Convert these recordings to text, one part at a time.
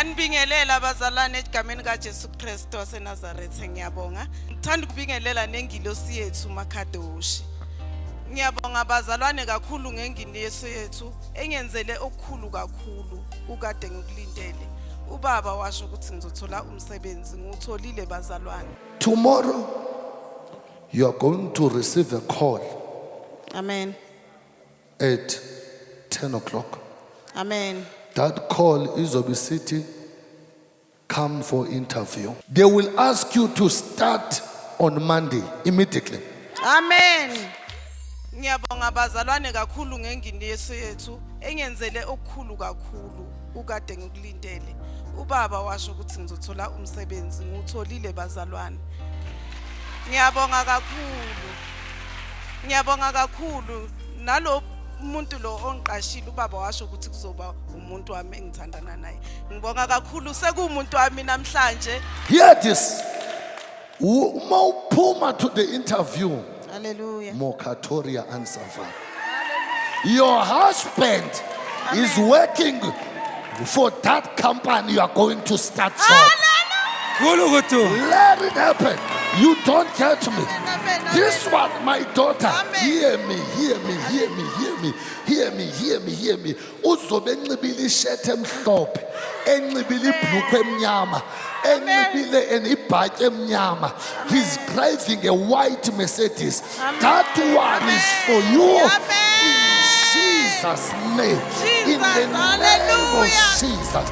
Ngiyanibingelela abazalwane egameni kaJesu Kristu waseNazaretha ngiyabonga. Ngithanda ukubingelela nengilosi yethu Makhadoshi. Ngiyabonga abazalwane kakhulu ngengilosi yethu engenzele okukhulu kakhulu ukade ngikulindele. Ubaba washo ukuthi ngizothola umsebenzi ngutholile bazalwane. Tomorrow, you are going to receive a call Amen. at 10 o'clock. Amen. That call is obesity. Come for interview. They will ask you to start on Monday immediately. Amen. Ngiyabonga abazalwane kakhulu ngengilosi yethu engenzele okukhulu kakhulu ukade ngikulindele. Ubaba washo ukuthi ngizothola umsebenzi ngutholile bazalwane. Ngiyabonga kakhulu nalo umuntu lo ongiqashile ubaba washo ukuthi kuzoba umuntu wami engithandana naye. Ngibonga kakhulu sekumuntu wami namhlanje. Hear this. Uma uphuma to the interview. Hallelujah. Mokatoria ansava. Your husband is working for that company you are going to start from. Let it happen. You don't catch me. This one, my daughter, hear me. Uzobe enxibile ishirt emhlophe, enxibile ibhlukwe emnyama, enxibile enibhatyi emnyama. He's driving a white Mercedes. That one is for you. In Jesus' name. In the name of Jesus.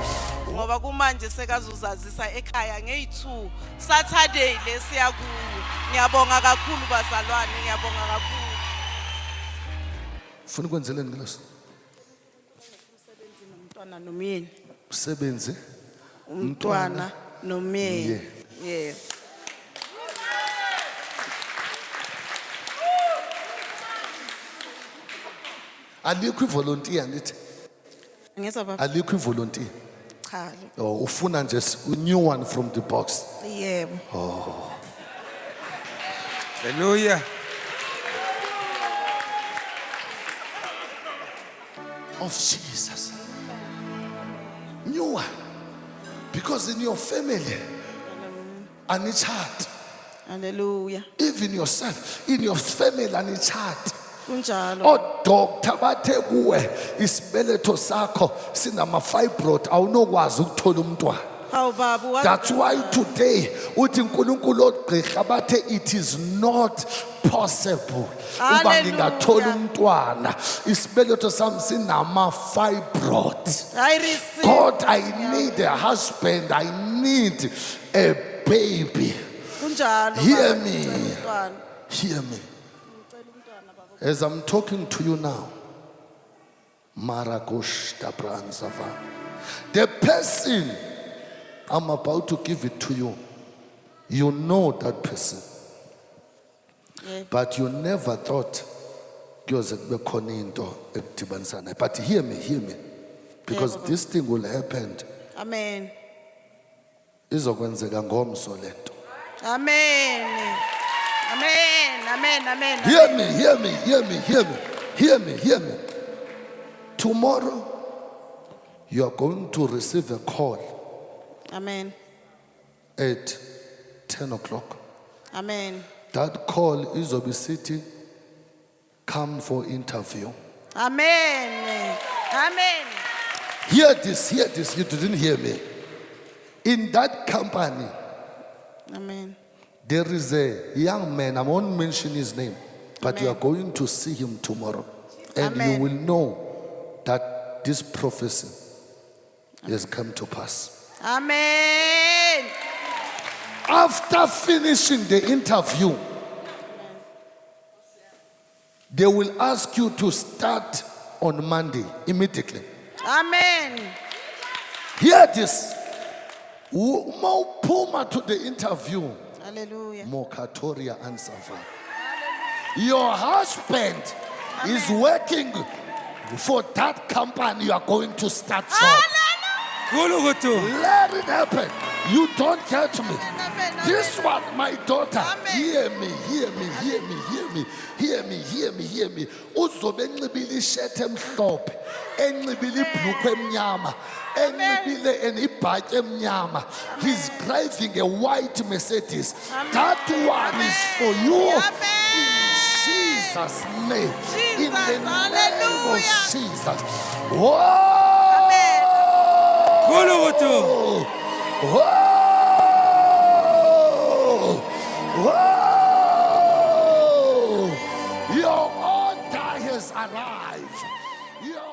Ngoba kumanje sekazuzazisa ekhaya nge2 Saturday lesiya kuyo. Ngiyabonga kakhulu bazalwane, ngiyabonga kakhulu. Ufuna ukwenzeleni ngelosi? Umsebenzi nomntwana nomyeni. Usebenze Umntwana nomyeni. Yeah. Alikho volunteer nithi? Ngiyeza baba. Alikho volunteer. Cha. Oh, ufuna nje a new one from the box. Yebo. Oh. Hallelujah. Of Jesus. New one. Because in your family, and it's hard. Hallelujah. Even yourself, in your family, and it's hard. Kunjalo. Odokta bathe kuwe isibeletho sakho sinama fibroid awunokwazi ukuthola umntwana. Hawu baba. That's why today uthi uNkulunkulu ogqirha bathe it is not possible uba ngingathola umntwana isibeletho sami sinama fibroid. I receive. God, I need a husband, I need a baby. Kunjalo. Hear me. Hear me. As I'm talking to you now, Maragosh Tabranzava, the person I'm about to give it to you, you know that person. Yeah. But you never thought, but hear me. Because Yeah, this thing will happen. Amen. Izokwenzeka ngomso lento. Amen. Hear me. Tomorrow, you are going to receive a call Amen. at 10 o'clock. Amen. That call is obesity. Come for interview. Amen. Amen. Hear this. You didn't hear me. In that company, Amen. there is a young man, I won't mention his name, but Amen. you are going to see him tomorrow. And Amen. you will know that this prophecy has come to pass. Amen. After finishing the interview, they will ask you to start on Monday immediately. Amen. Hear this. Uma uphuma to the interview. Hallelujah. Mokatoria ansava. Your husband is working for that company you are going to start from. Let it happen. You don't catch me. This one, my daughter, Amen. hear me, hear me, hear me, hear me, hear me, hear me, hear me. Uzobe enxibile ishirt emhlophe, enxibile ibhlukwe emnyama, enxibile ibhatyi emnyama. He's driving a white Mercedes. That one is for you. In Jesus' name. In the name of Jesus. Whoa! Kulugutu. Whoa! Whoa! Your order has arrived. Your